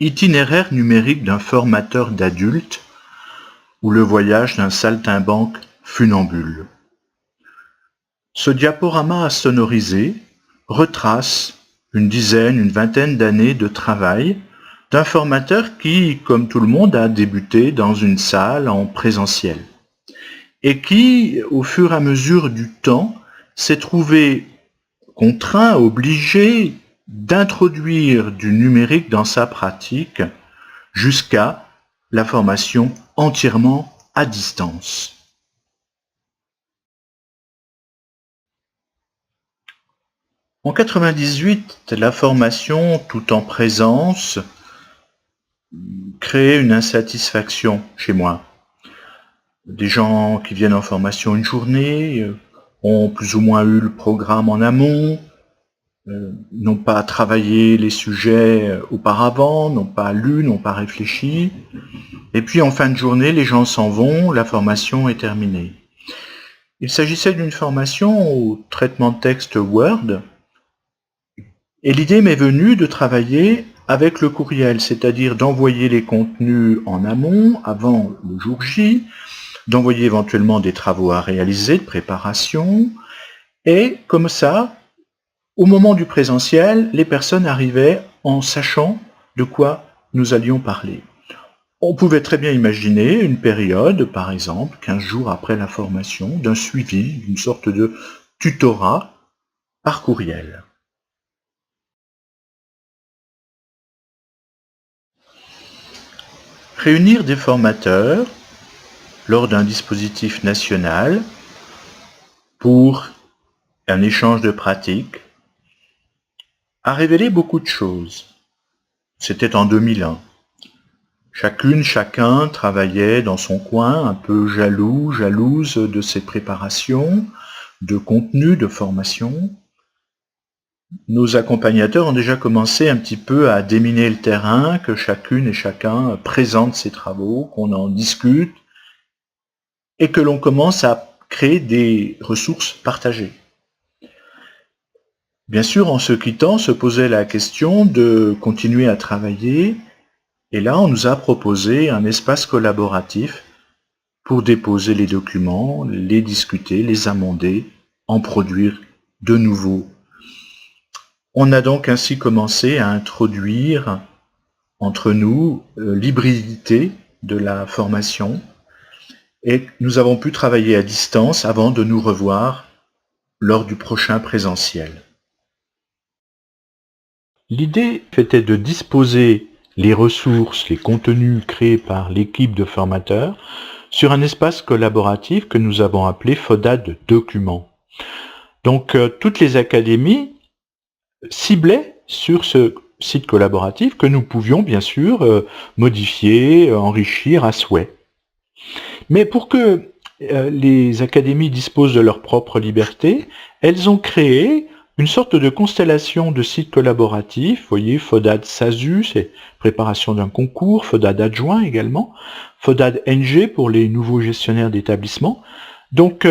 Itinéraire numérique d'un formateur d'adultes ou le voyage d'un saltimbanque funambule. Ce diaporama sonorisé retrace une dizaine, une vingtaine d'années de travail d'un formateur qui, comme tout le monde, a débuté dans une salle en présentiel et qui, au fur et à mesure du temps, s'est trouvé contraint, obligé d'introduire du numérique dans sa pratique jusqu'à la formation entièrement à distance. En 98, la formation tout en présence créait une insatisfaction chez moi. Des gens qui viennent en formation une journée ont plus ou moins eu le programme en amont, n'ont pas travaillé les sujets auparavant, n'ont pas lu, n'ont pas réfléchi. Et puis en fin de journée, les gens s'en vont, la formation est terminée. Il s'agissait d'une formation au traitement de texte Word, et l'idée m'est venue de travailler avec le courriel, c'est-à-dire d'envoyer les contenus en amont, avant le jour J, d'envoyer éventuellement des travaux à réaliser, de préparation, et comme ça, au moment du présentiel, les personnes arrivaient en sachant de quoi nous allions parler. On pouvait très bien imaginer une période, par exemple, 15 jours après la formation, d'un suivi, d'une sorte de tutorat par courriel. Réunir des formateurs lors d'un dispositif national pour un échange de pratiques a révélé beaucoup de choses. C'était en 2001. Chacune, chacun travaillait dans son coin, un peu jaloux, jalouse de ses préparations, de contenu, de formation. Nos accompagnateurs ont déjà commencé un petit peu à déminer le terrain, que chacune et chacun présente ses travaux, qu'on en discute, et que l'on commence à créer des ressources partagées. Bien sûr, en se quittant, se posait la question de continuer à travailler, et là, on nous a proposé un espace collaboratif pour déposer les documents, les discuter, les amender, en produire de nouveaux. On a donc ainsi commencé à introduire entre nous l'hybridité de la formation, et nous avons pu travailler à distance avant de nous revoir lors du prochain présentiel. L'idée était de disposer les ressources, les contenus créés par l'équipe de formateurs sur un espace collaboratif que nous avons appelé FODAD Documents. Donc toutes les académies ciblaient sur ce site collaboratif que nous pouvions bien sûr modifier, enrichir à souhait. Mais pour que les académies disposent de leur propre liberté, elles ont créé une sorte de constellation de sites collaboratifs. Vous voyez, FODAD SASU, c'est préparation d'un concours, FODAD adjoint également, FODAD NG pour les nouveaux gestionnaires d'établissements. Donc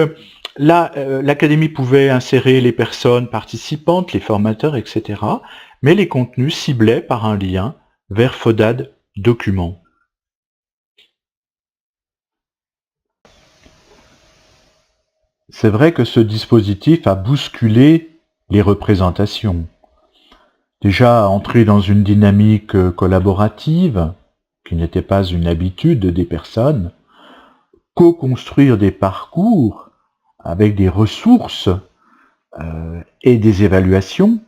là, l'académie pouvait insérer les personnes participantes, les formateurs, etc. Mais les contenus ciblaient par un lien vers FODAD Documents. C'est vrai que ce dispositif a bousculé les représentations. Déjà entrer dans une dynamique collaborative, qui n'était pas une habitude des personnes, co-construire des parcours avec des ressources et des évaluations,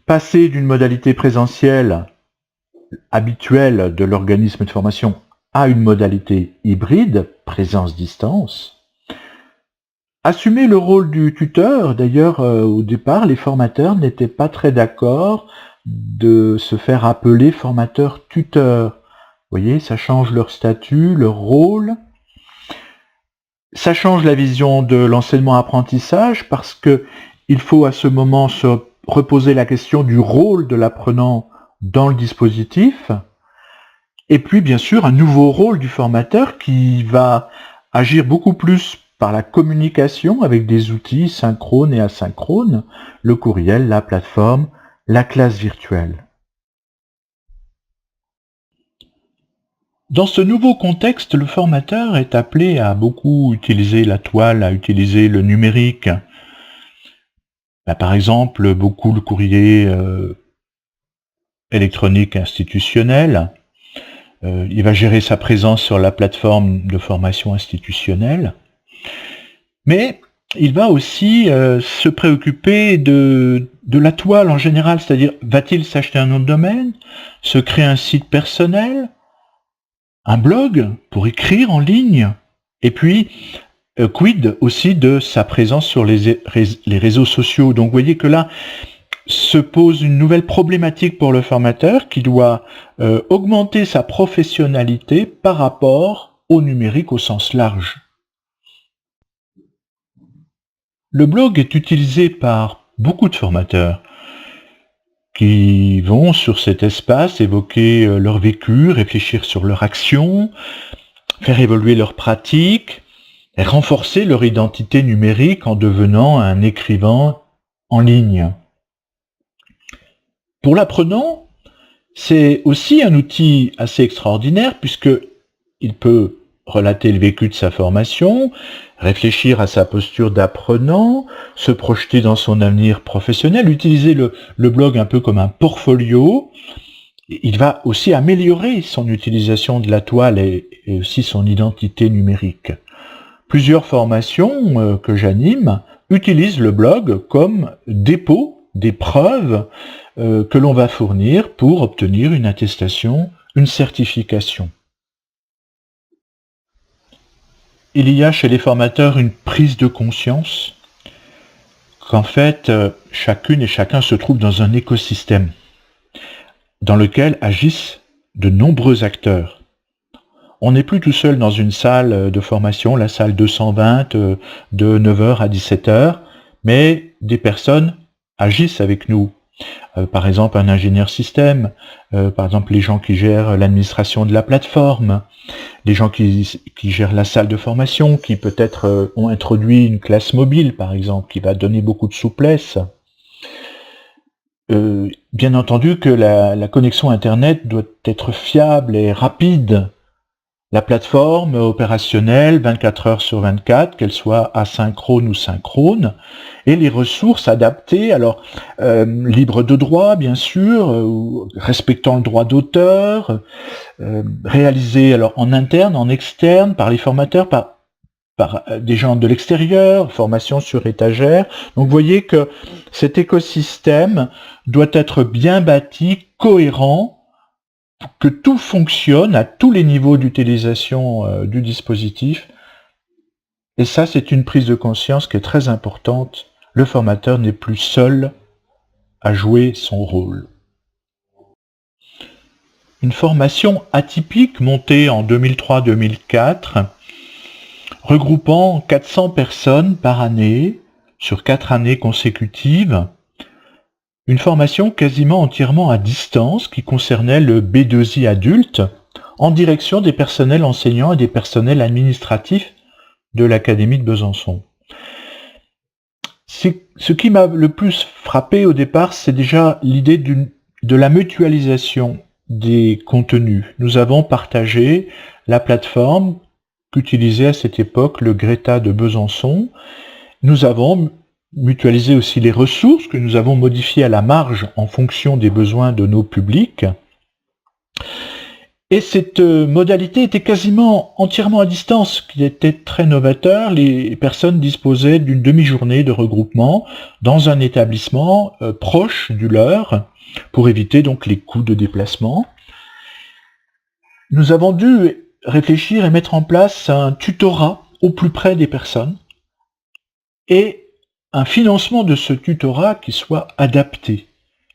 passer d'une modalité présentielle habituelle de l'organisme de formation à une modalité hybride, présence-distance, assumer le rôle du tuteur. D'ailleurs, au départ, les formateurs n'étaient pas très d'accord de se faire appeler formateur-tuteur. Vous voyez, ça change leur statut, leur rôle. Ça change la vision de l'enseignement-apprentissage parce que il faut à ce moment se reposer la question du rôle de l'apprenant dans le dispositif. Et puis, bien sûr, un nouveau rôle du formateur qui va agir beaucoup plus par la communication avec des outils synchrones et asynchrones, le courriel, la plateforme, la classe virtuelle. Dans ce nouveau contexte, le formateur est appelé à beaucoup utiliser la toile, à utiliser le numérique. Par exemple, beaucoup le courrier électronique institutionnel. Il va gérer sa présence sur la plateforme de formation institutionnelle. Mais il va aussi se préoccuper de la toile en général, c'est-à-dire va-t-il s'acheter un nom de domaine, se créer un site personnel, un blog pour écrire en ligne, et puis quid aussi de sa présence sur les réseaux sociaux. Donc vous voyez que là se pose une nouvelle problématique pour le formateur qui doit augmenter sa professionnalité par rapport au numérique au sens large. Le blog est utilisé par beaucoup de formateurs qui vont sur cet espace évoquer leur vécu, réfléchir sur leur action, faire évoluer leurs pratiques, et renforcer leur identité numérique en devenant un écrivain en ligne. Pour l'apprenant, c'est aussi un outil assez extraordinaire puisqu'il peut relater le vécu de sa formation, réfléchir à sa posture d'apprenant, se projeter dans son avenir professionnel, utiliser le blog un peu comme un portfolio. Il va aussi améliorer son utilisation de la toile et aussi son identité numérique. Plusieurs formations que j'anime utilisent le blog comme dépôt des preuves que l'on va fournir pour obtenir une attestation, une certification. Il y a chez les formateurs une prise de conscience qu'en fait, chacune et chacun se trouve dans un écosystème dans lequel agissent de nombreux acteurs. On n'est plus tout seul dans une salle de formation, la salle 220 de 9h à 17h, mais des personnes agissent avec nous. Par exemple, un ingénieur système, par exemple les gens qui gèrent l'administration de la plateforme, les gens qui gèrent la salle de formation, qui peut-être ont introduit une classe mobile, par exemple, qui va donner beaucoup de souplesse. Bien entendu que la connexion Internet doit être fiable et rapide. La plateforme opérationnelle 24 heures sur 24, qu'elle soit asynchrone ou synchrone, et les ressources adaptées, alors libres de droit bien sûr, respectant le droit d'auteur, réalisées alors en interne, en externe, par les formateurs, par des gens de l'extérieur, formation sur étagère. Donc vous voyez que cet écosystème doit être bien bâti, cohérent, que tout fonctionne à tous les niveaux d'utilisation du dispositif. Et ça, c'est une prise de conscience qui est très importante. Le formateur n'est plus seul à jouer son rôle. Une formation atypique montée en 2003-2004, regroupant 400 personnes par année, sur 4 années consécutives, une formation quasiment entièrement à distance qui concernait le B2I adulte en direction des personnels enseignants et des personnels administratifs de l'Académie de Besançon. Ce qui m'a le plus frappé au départ, c'est déjà l'idée de la mutualisation des contenus. Nous avons partagé la plateforme qu'utilisait à cette époque le Greta de Besançon. Nous avons mutualiser aussi les ressources que nous avons modifiées à la marge en fonction des besoins de nos publics. Et cette modalité était quasiment entièrement à distance, ce qui était très novateur. Les personnes disposaient d'une demi-journée de regroupement dans un établissement proche du leur, pour éviter donc les coûts de déplacement. Nous avons dû réfléchir et mettre en place un tutorat au plus près des personnes, et un financement de ce tutorat qui soit adapté.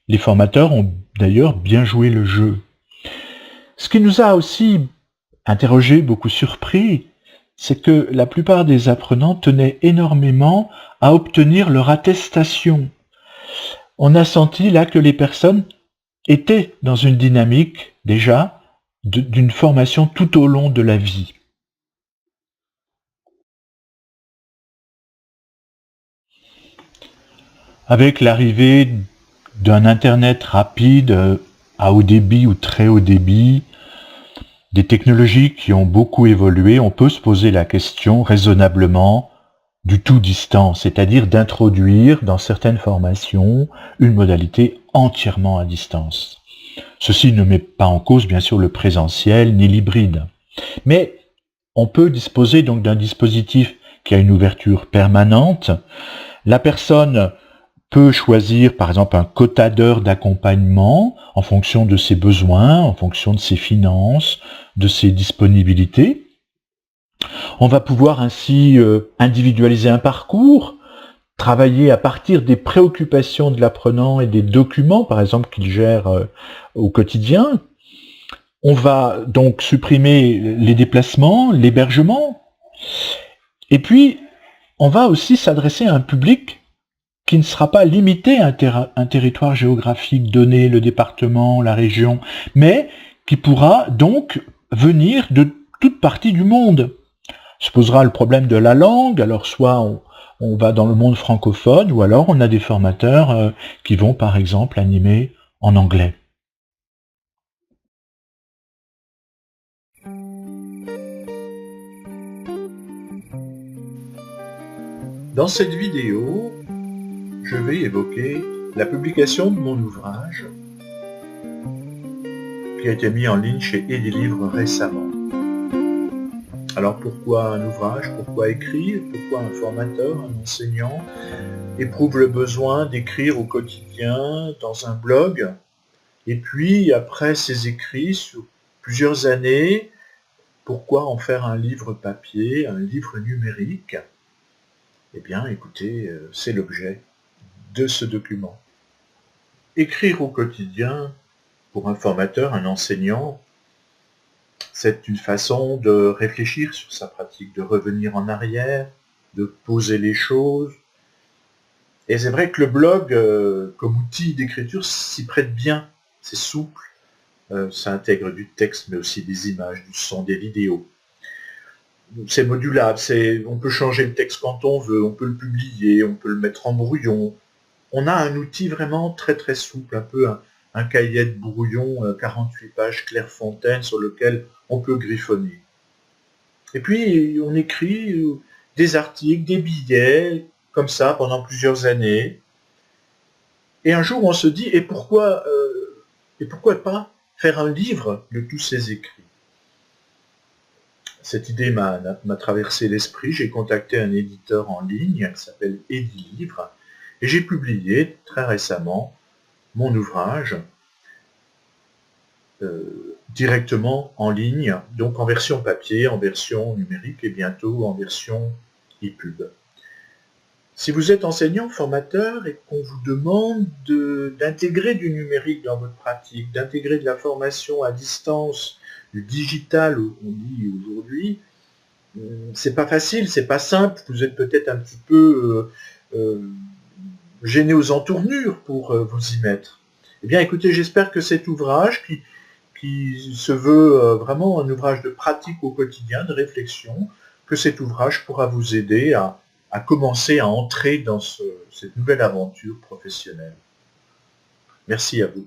Les formateurs ont d'ailleurs bien joué le jeu. Ce qui nous a aussi interrogés, beaucoup surpris, c'est que la plupart des apprenants tenaient énormément à obtenir leur attestation. On a senti là que les personnes étaient dans une dynamique déjà d'une formation tout au long de la vie. Avec l'arrivée d'un Internet rapide à haut débit ou très haut débit, des technologies qui ont beaucoup évolué, on peut se poser la question raisonnablement du tout distant, c'est-à-dire d'introduire dans certaines formations une modalité entièrement à distance. Ceci ne met pas en cause bien sûr le présentiel ni l'hybride, mais on peut disposer donc d'un dispositif qui a une ouverture permanente. La personne peut choisir par exemple un quota d'heures d'accompagnement en fonction de ses besoins, en fonction de ses finances, de ses disponibilités. On va pouvoir ainsi individualiser un parcours, travailler à partir des préoccupations de l'apprenant et des documents, par exemple, qu'il gère au quotidien. On va donc supprimer les déplacements, l'hébergement, et puis on va aussi s'adresser à un public qui ne sera pas limité à un territoire géographique donné, le département, la région, mais qui pourra donc venir de toute partie du monde. Se posera le problème de la langue, alors soit on va dans le monde francophone, ou alors on a des formateurs qui vont par exemple animer en anglais. Dans cette vidéo, je vais évoquer la publication de mon ouvrage qui a été mis en ligne chez Edilivre récemment. Alors pourquoi un ouvrage? Pourquoi écrire? Pourquoi un formateur, un enseignant éprouve le besoin d'écrire au quotidien dans un blog? Et puis, après ces écrits sur plusieurs années, pourquoi en faire un livre papier, un livre numérique? Eh bien, écoutez, c'est l'objet de ce document. Écrire au quotidien, pour un formateur, un enseignant, c'est une façon de réfléchir sur sa pratique, de revenir en arrière, de poser les choses. Et c'est vrai que le blog, comme outil d'écriture, s'y prête bien. C'est souple, ça intègre du texte, mais aussi des images, du son, des vidéos. C'est modulable, on peut changer le texte quand on veut, on peut le publier, on peut le mettre en brouillon. On a un outil vraiment très très souple, un peu un cahier de brouillon, 48 pages Clairefontaine sur lequel on peut griffonner. Et puis on écrit des articles, des billets, comme ça pendant plusieurs années. Et un jour on se dit, et pourquoi pas faire un livre de tous ces écrits? Cette idée m'a traversé l'esprit, j'ai contacté un éditeur en ligne qui s'appelle Edilivre, et j'ai publié très récemment mon ouvrage directement en ligne, donc en version papier, en version numérique et bientôt en version e-pub. Si vous êtes enseignant, formateur et qu'on vous demande d'intégrer du numérique dans votre pratique, d'intégrer de la formation à distance, du digital, on dit aujourd'hui, c'est pas facile, c'est pas simple, vous êtes peut-être un petit peu gêné aux entournures pour vous y mettre. Eh bien écoutez, j'espère que cet ouvrage qui se veut vraiment un ouvrage de pratique au quotidien, de réflexion, que cet ouvrage pourra vous aider à commencer à entrer dans cette nouvelle aventure professionnelle. Merci à vous.